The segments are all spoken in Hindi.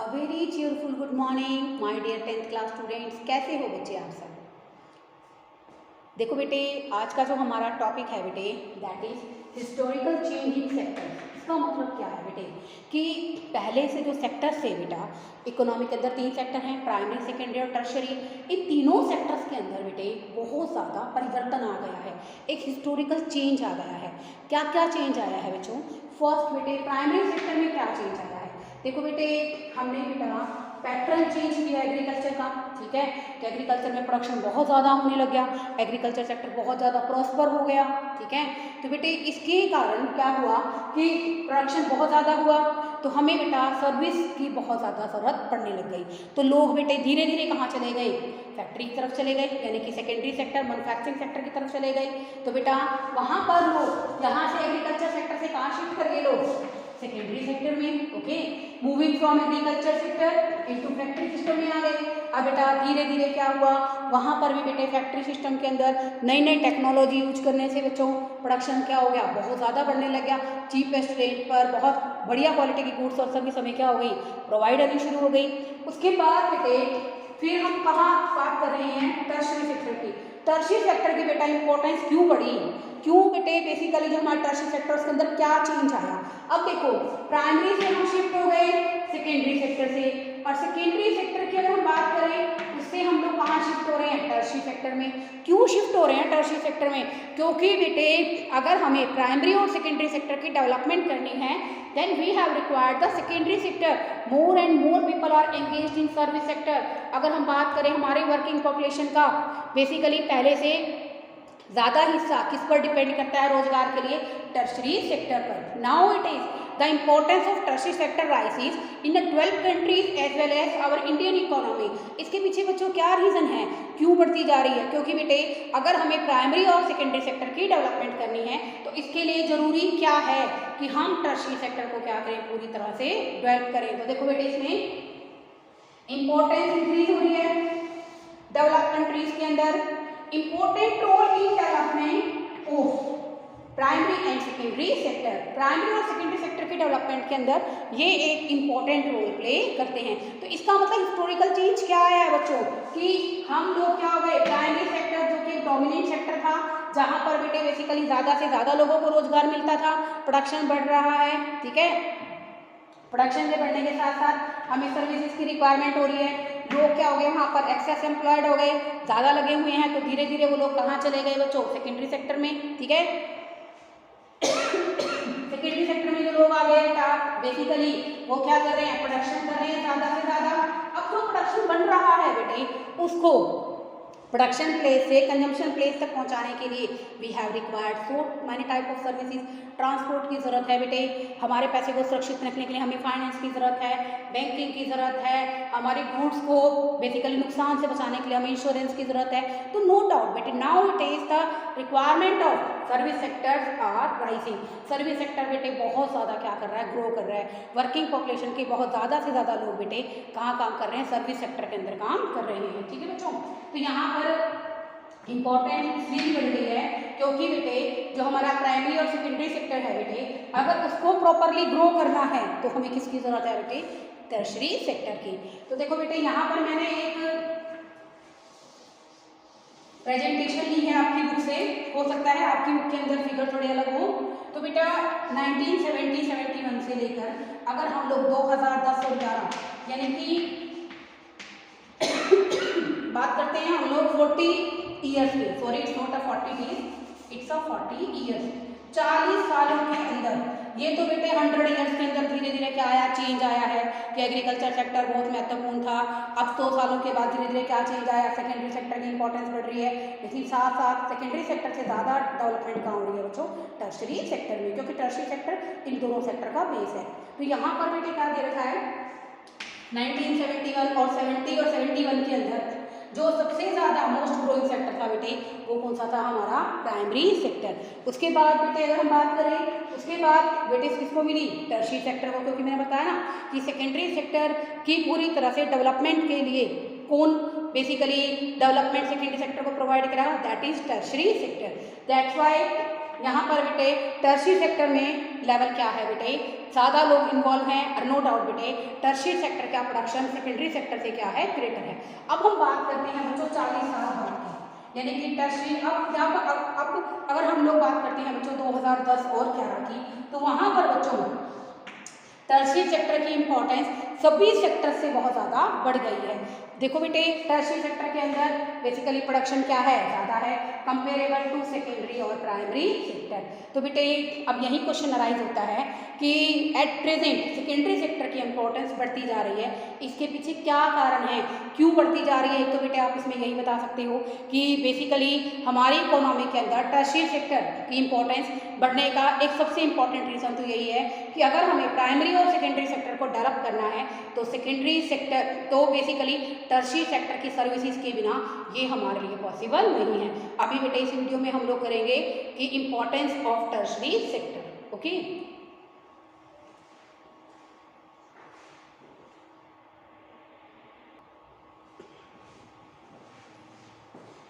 A very cheerful good morning my dear 10th class students. कैसे हो बच्चे आप सब? देखो बेटे, आज का जो हमारा टॉपिक है बेटे that is historical change in sectors. इसका मतलब क्या है बेटे कि पहले से जो सेक्टर्स थे बेटा, इकोनॉमी के अंदर 3 सेक्टर हैं, प्राइमरी, सेकेंडरी और टर्शरी। इन तीनों सेक्टर्स के अंदर बेटे बहुत ज़्यादा परिवर्तन आ गया है, एक हिस्टोरिकल चेंज आ गया है। क्या क्या चेंज आया है बच्चों? फर्स्ट बेटे प्राइमरी सेक्टर में क्या चेंज आया है? देखो बेटे, हमने बेटा पैटर्न चेंज किया एग्रीकल्चर का, ठीक है। तो एग्रीकल्चर में प्रोडक्शन बहुत ज़्यादा होने लग गया, एग्रीकल्चर सेक्टर बहुत ज़्यादा प्रॉस्पर हो गया, ठीक है। तो बेटे इसके कारण क्या हुआ कि प्रोडक्शन बहुत ज़्यादा हुआ, तो हमें बेटा सर्विस की बहुत ज़्यादा ज़रूरत पड़ने लग गई। तो लोग बेटे धीरे धीरे कहाँ चले गए? फैक्ट्री की तरफ चले गए, यानी कि सेकेंडरी सेक्टर मैन्युफैक्चरिंग सेक्टर की तरफ चले गए। तो बेटा वहाँ पर लोग यहाँ से एग्रीकल्चर सेक्टर से कहाँ शिफ्ट कर गए? लोग सेकेंडरी सेक्टर में। Okay, moving from agriculture sector into factory system में आ गए। अब बेटा धीरे धीरे क्या हुआ, वहाँ पर भी बेटे फैक्ट्री सिस्टम के अंदर नई नई टेक्नोलॉजी यूज करने से बच्चों प्रोडक्शन क्या हो गया, बहुत ज़्यादा बढ़ने लग गया। चीपेस्ट रेट पर बहुत बढ़िया क्वालिटी की गुड्स और सर्विस हमें क्या हो गई, प्रोवाइड होनी शुरू हो गई। उसके बाद बेटे फिर हम कहाँ बात कर रहे हैं? टर्शरी सेक्टर की। टर्शरी सेक्टर की बेटा इंपॉर्टेंस क्यों बढ़ी? क्यों बेटे बेसिकली जो हमारे टर्शरी सेक्टर्स के अंदर क्या चेंज आया? अब देखो, प्राइमरी से हम शिफ्ट हो गए सेकेंडरी सेक्टर से, और सेकेंडरी सेक्टर की अगर हम बात करें उससे हम लोग कहाँ शिफ्ट हो रहे हैं? टर्शरी सेक्टर में। क्यों शिफ्ट हो रहे हैं टर्शरी सेक्टर में? क्योंकि बेटे अगर हमें प्राइमरी और सेकेंडरी सेक्टर की डेवलपमेंट करनी है then we have required the secondary sector. More and more people are engaged in service sector. अगर हम बात करें हमारे वर्किंग पॉपुलेशन का, बेसिकली पहले से ज़्यादा हिस्सा किस पर डिपेंड करता है रोजगार के लिए? टर्शरी सेक्टर पर। Now it is the importance of tertiary sector rises in the 12 countries as well as our Indian economy. इसके पीछे बच्चों क्या रीज़न है, क्यों बढ़ती जा रही है? क्योंकि बेटे अगर हमें प्राइमरी और सेकेंडरी सेक्टर की डेवलपमेंट करनी है तो इसके लिए ज़रूरी क्या है कि हम टर्शरी सेक्टर को क्या करें, पूरी तरह से डेवलप करें। तो देखो बेटे इसमें इंपॉर्टेंस इंक्रीज हो रही है डेवलप कंट्रीज के अंदर। Important role in development of primary and secondary sector. Primary और सेकेंडरी सेक्टर के डेवलपमेंट के अंदर ये एक इंपॉर्टेंट रोल प्ले करते हैं। तो इसका मतलब हिस्टोरिकल चेंज क्या आया है बच्चों कि हम लोग क्या हो गए, प्राइमरी सेक्टर जो कि डोमिनेंट सेक्टर था, जहां पर बेटे बेसिकली ज़्यादा से ज़्यादा लोगों को रोजगार मिलता था, प्रोडक्शन बढ़ रहा है, ठीक है। प्रोडक्शन के बढ़ने के साथ साथ हमें सर्विसेज की रिक्वायरमेंट हो रही है, लोग क्या हो गए वहाँ पर एक्सेस एम्प्लॉयड हो गए, ज़्यादा लगे हुए हैं, तो धीरे धीरे वो लोग कहाँ चले गए बच्चों? सेकेंडरी सेक्टर में, ठीक है। सेकेंडरी सेक्टर में जो लोग आ गए बेटा बेसिकली वो क्या कर रहे हैं? प्रोडक्शन कर रहे हैं ज़्यादा से ज़्यादा। अब जो प्रोडक्शन बन रहा है बेटे उसको प्रोडक्शन प्लेस से कंजम्पशन प्लेस तक पहुंचाने के लिए we have required so many type of services. Transport की ज़रूरत है बेटे, हमारे पैसे को सुरक्षित रखने के लिए हमें फाइनेंस की ज़रूरत है, बैंकिंग की ज़रूरत है, हमारे गुड्स को बेसिकली नुकसान से बचाने के लिए हमें इंश्योरेंस की ज़रूरत है। तो नो डाउट बेटे now it is the requirement of service sectors are rising. Service sector बेटे बहुत ज़्यादा क्या कर रहा है? ग्रो कर रहा है। वर्किंग पॉपुलेशन के बहुत ज़्यादा से ज़्यादा लोग बेटे कहाँ काम कर रहे हैं? सर्विस सेक्टर के अंदर काम कर रहे हैं, ठीक है बच्चों। तो यहाँ पर इंपॉर्टेंट इसलिए बढ़ गई है क्योंकि बेटे जो हमारा प्राइमरी और सेकेंडरी सेक्टर है बेटे, अगर उसको प्रॉपरली ग्रो करना है तो हमें किसकी ज़रूरत है बेटे? टर्शरी सेक्टर की। तो देखो बेटे यहाँ पर मैंने एक प्रेजेंटेशन ली है आपकी बुक से, हो सकता है आपकी बुक के अंदर फिगर थोड़े अलग हो। तो बेटा 1970-71 से लेकर अगर हम लोग 2010 और 11 यानी कि बात करते हैं हम लोग 40 ईयर्स की, sorry it's not a 40 days, it's a 40 years, 40 सालों के अंदर। ये तो बेटे 100 ईयर्स के अंदर धीरे धीरे क्या आया? चेंज आया है कि एग्रीकल्चर सेक्टर बहुत महत्वपूर्ण था। अब 100 सालों के बाद धीरे धीरे क्या चेंज आया? सेकेंडरी सेक्टर की इंपॉर्टेंस बढ़ रही है, लेकिन साथ साथ सेकेंडरी सेक्टर से ज़्यादा डेवलपमेंट कहाँ हो रही है बच्चों? टर्शरी सेक्टर में, क्योंकि टर्शरी सेक्टर इन दोनों सेक्टर का बेस है। तो यहाँ पर बेटे क्या दे रखा है? 1971 और 70 और 71 के अंदर जो सबसे ज़्यादा मोस्ट ग्रोइंग सेक्टर था बेटे वो कौन सा था? हमारा प्राइमरी सेक्टर। उसके बाद बेटे अगर हम बात करें उसके बाद बेटे किसको मिली? टर्शरी सेक्टर को, क्योंकि मैंने बताया ना कि सेकेंडरी सेक्टर की पूरी तरह से डेवलपमेंट के लिए कौन बेसिकली डेवलपमेंट सेकेंडरी सेक्टर को प्रोवाइड करा? That is tertiary sector. That's why यहाँ पर बेटे टर्शियरी सेक्टर में लेवल क्या है बेटे, ज़्यादा लोग इन्वॉल्व हैं और नो डाउट बेटे टर्शियरी सेक्टर का प्रोडक्शन सेकेंडरी सेक्टर से क्या है, ग्रेटर है। अब हम बात करते हैं बच्चों 40 साल बाद की, यानी कि टर्शियरी। अब यहाँ पर अब अगर हम लोग बात करते हैं बच्चों 2010 और 11 की, तो वहाँ पर बच्चों टर्शियरी सेक्टर की इंपॉर्टेंस सभी सेक्टर से बहुत ज़्यादा बढ़ गई है। देखो बेटे टर्शियरी सेक्टर के अंदर बेसिकली प्रोडक्शन क्या है, ज़्यादा है कंपेरेबल टू सेकेंडरी और प्राइमरी सेक्टर। तो बेटे अब यही क्वेश्चन अराइज होता है कि एट प्रेजेंट सेकेंडरी सेक्टर की इंपॉर्टेंस बढ़ती जा रही है, इसके पीछे क्या कारण है, क्यों बढ़ती जा रही है। एक तो बेटे आप इसमें यही बता सकते हो कि बेसिकली हमारी इकोनॉमी के अंदर टर्शियरी सेक्टर की इंपॉर्टेंस बढ़ने का एक सबसे इम्पॉर्टेंट रीज़न तो यही है कि अगर हमें प्राइमरी और सेकेंडरी सेक्टर को डेवलप करना है तो सेकेंडरी सेक्टर तो बेसिकली टर्शियरी सेक्टर की सर्विसेज के बिना ये हमारे लिए पॉसिबल नहीं है। अभी बेटे इस वीडियो में हम लोग करेंगे कि importance of tertiary sector. Okay,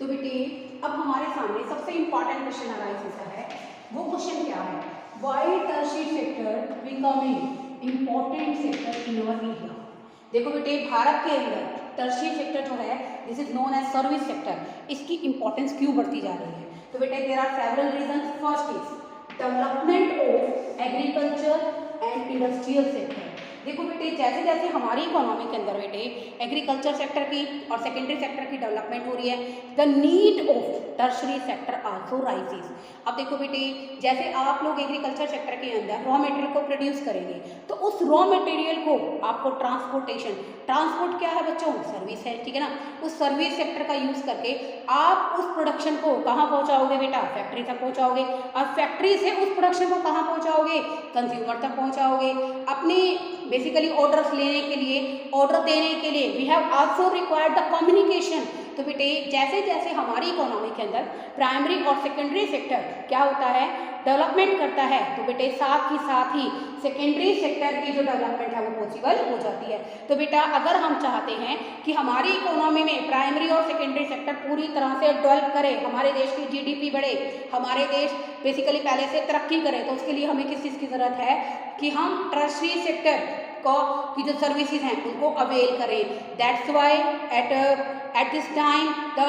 तो बेटे अब हमारे सामने सबसे इंपॉर्टेंट क्वेश्चन अराइज होता है। वो क्वेश्चन क्या है, why tertiary sector becoming important sector in our India. देखो बेटे भारत के अंदर टर्शियरी सेक्टर जो है this is known as service sector, इसकी इंपॉर्टेंस क्यों बढ़ती जा रही है। तो बेटे there are several reasons. First is development of agriculture and industrial sector. देखो बेटे जैसे जैसे हमारी इकोनॉमी के अंदर बेटे एग्रीकल्चर सेक्टर की और सेकेंडरी सेक्टर की डेवलपमेंट हो रही है, the need of tertiary sector also rises. अब देखो बेटे जैसे आप लोग एग्रीकल्चर सेक्टर के अंदर रॉ मटेरियल को प्रोड्यूस करेंगे तो उस रॉ मटेरियल को आपको ट्रांसपोर्ट क्या है बच्चों, सर्विस है, ठीक है ना। उस सर्विस सेक्टर का यूज करके आप उस प्रोडक्शन को कहाँ पहुँचाओगे बेटा, फैक्ट्री तक पहुँचाओगे, और फैक्ट्री से उस प्रोडक्शन को कहाँ पहुँचाओगे, कंज्यूमर तक पहुँचाओगे। अपने बेसिकली ऑर्डर्स लेने के लिए, ऑर्डर देने के लिए we have also required the communication. तो बेटे जैसे जैसे हमारी इकोनॉमी के अंदर प्राइमरी और सेकेंडरी सेक्टर क्या होता है, डेवलपमेंट करता है, तो बेटे साथ ही सेकेंडरी सेक्टर की जो डेवलपमेंट है वो पॉसिबल हो जाती है। तो बेटा अगर हम चाहते हैं कि हमारी इकोनॉमी में प्राइमरी और सेकेंडरी सेक्टर पूरी तरह से डेवलप करे, हमारे देश की जीडीपी बढ़े, हमारे देश बेसिकली पहले से तरक्की करे, तो उसके लिए हमें किस चीज़ की ज़रूरत है कि हम टर्शियरी सेक्टर को की जो सर्विसेज हैं उनको अवेल करें। That's why at this time the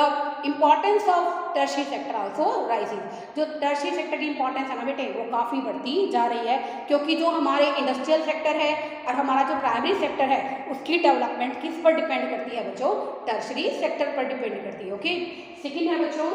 importance of tertiary sector also rising. जो टर्शियरी सेक्टर की इंपॉर्टेंस है ना बेटे वो काफ़ी बढ़ती जा रही है, क्योंकि जो हमारे इंडस्ट्रियल सेक्टर है और हमारा जो प्राइमरी सेक्टर है उसकी डेवलपमेंट किस पर डिपेंड करती है बच्चों, टर्शियरी सेक्टर पर डिपेंड करती है। ओके, सेकेंड है बच्चों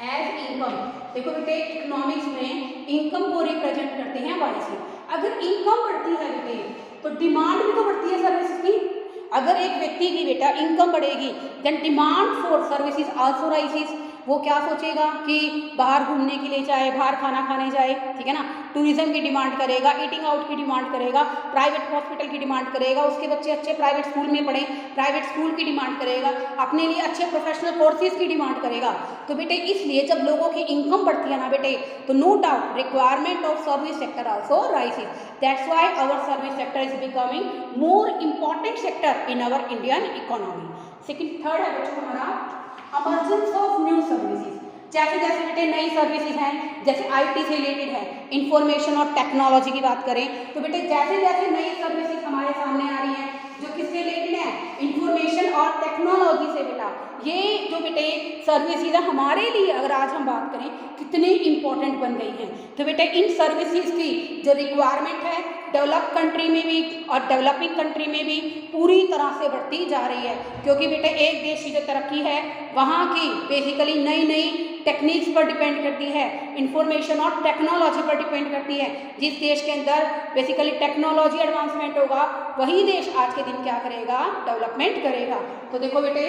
एज इनकम। देखो बेटे इकोनॉमिक्स में इनकम को रिप्रेजेंट करते हैं वाई से। अगर इनकम बढ़ती है बेटे तो डिमांड भी तो बढ़ती है सर्विसेज की। अगर एक व्यक्ति की बेटा इनकम बढ़ेगी then demand for services also rises. वो क्या सोचेगा कि बाहर घूमने के लिए जाए, बाहर खाना खाने जाए, ठीक है ना, टूरिज्म की डिमांड करेगा, ईटिंग आउट की डिमांड करेगा, प्राइवेट हॉस्पिटल की डिमांड करेगा, उसके बच्चे अच्छे प्राइवेट स्कूल में पढ़ें, प्राइवेट स्कूल की डिमांड करेगा, अपने लिए अच्छे प्रोफेशनल कोर्सेज की डिमांड करेगा। तो बेटे इसलिए जब लोगों की इनकम बढ़ती है ना बेटे तो no doubt requirement of service sector also rises. That's why our service sector is becoming more important sector in our Indian economy. Second third है बच्चों हमारा इमर्जेंस ऑफ न्यू सर्विसेज। जैसे जैसे बेटे नई सर्विसेज हैं, जैसे आईटी से रिलेटेड है, इंफॉर्मेशन और टेक्नोलॉजी की बात करें तो बेटे जैसे जैसे नई सर्विसेज हमारे सामने आ रही हैं जो किससे रिलेटेड है, इंफॉर्मेशन और टेक्नोलॉजी से। बेटा ये जो बेटे सर्विसेज है हमारे लिए अगर आज हम बात करें कितनी इंपॉर्टेंट बन गई हैं। तो बेटे इन सर्विसेज की जो रिक्वायरमेंट है डेवलप कंट्री में भी और डेवलपिंग कंट्री में भी पूरी तरह से बढ़ती जा रही है, क्योंकि बेटे एक देश की जो तरक्की है वहाँ की बेसिकली नई नई टेक्निक्स पर डिपेंड करती है, इंफॉर्मेशन और टेक्नोलॉजी पर डिपेंड करती है। जिस देश के अंदर बेसिकली टेक्नोलॉजी एडवांसमेंट होगा वही देश आज के दिन क्या करेगा, डेवलपमेंट करेगा। तो देखो बेटे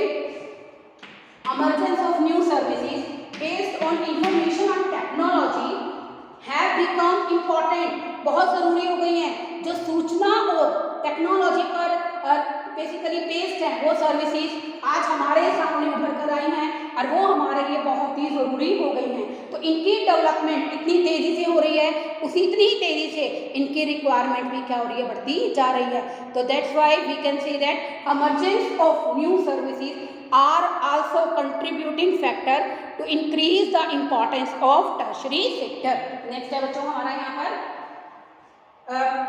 emergence of new services based on information और टेक्नोलॉजी हैव बिकम इम्पॉर्टेंट, बहुत ज़रूरी हो गई हैं। जो सूचना और टेक्नोलॉजी पर बेसिकली बेस्ड है वो सर्विसेज आज हमारे सामने उभर कर आई हैं और वो हमारे लिए बहुत ही ज़रूरी हो गई हैं। तो इनकी डेवलपमेंट इतनी तेज़ी से हो रही है इतनी ही तेजी से इनकी रिक्वायरमेंट भी क्या हो रही है, बढ़ती जा रही है। तो that's why we can say that emergence of new services are also contributing factor to increase the importance of tertiary sector। Next है बच्चों हमारा यहाँ पर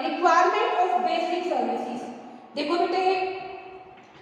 रिक्वायरमेंट ऑफ बेसिक सर्विसेज। देखो बेटे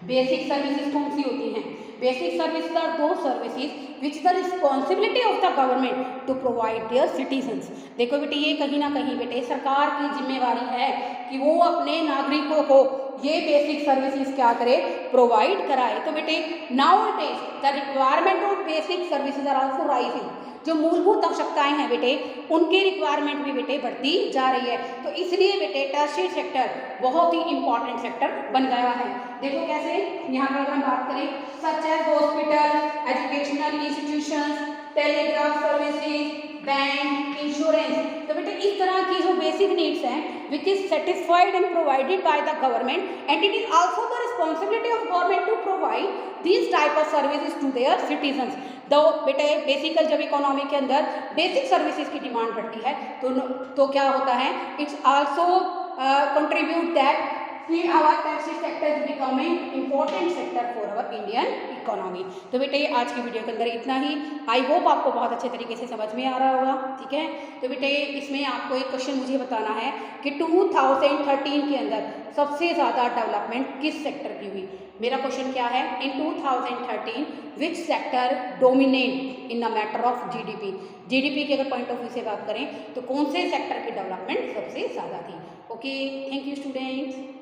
बेसिक सर्विसेज कौन सी होती हैं? Basic services are those services which the responsibility of the government to provide their citizens. देखो बेटे ये कहीं ना कहीं बेटे सरकार की जिम्मेवारी है कि वो अपने नागरिकों को ये बेसिक सर्विसेज क्या करे, प्रोवाइड कराए। तो बेटे now it is the requirement of basic services are also rising. जो मूलभूत आवश्यकताएं हैं बेटे उनकी रिक्वायरमेंट भी बेटे बढ़ती जा रही है। तो इसलिए बेटे टर्शियरी सेक्टर बहुत ही इंपॉर्टेंट सेक्टर बन गया है। देखो कैसे, यहाँ पर अगर हम बात करें such as hospital, educational institutions, telegraph services, bank, insurance. तो बेटे इस तरह की जो बेसिक नीड्स हैं which is satisfied and provided by the government and it is also the responsibility of government to provide these type of services to their citizens. तो बेटे बेसिकल जब इकोनॉमी के अंदर बेसिक सर्विसेज की डिमांड बढ़ती है तो क्या होता है, it's also contribute that our tertiary sector is becoming important sector for our Indian economy। तो बेटे आज की वीडियो के अंदर इतना ही। आई होप आपको बहुत अच्छे तरीके से समझ में आ रहा होगा, ठीक है। तो बेटे इसमें आपको एक क्वेश्चन मुझे बताना है कि 2013 के अंदर सबसे ज़्यादा डेवलपमेंट किस सेक्टर की हुई। मेरा क्वेश्चन क्या है, इन 2013 which sector dominate in the matter of GDP. GDP के अगर पॉइंट ऑफ व्यू से बात करें तो कौन से सेक्टर की डेवलपमेंट सबसे ज़्यादा थी। Okay, thank you students.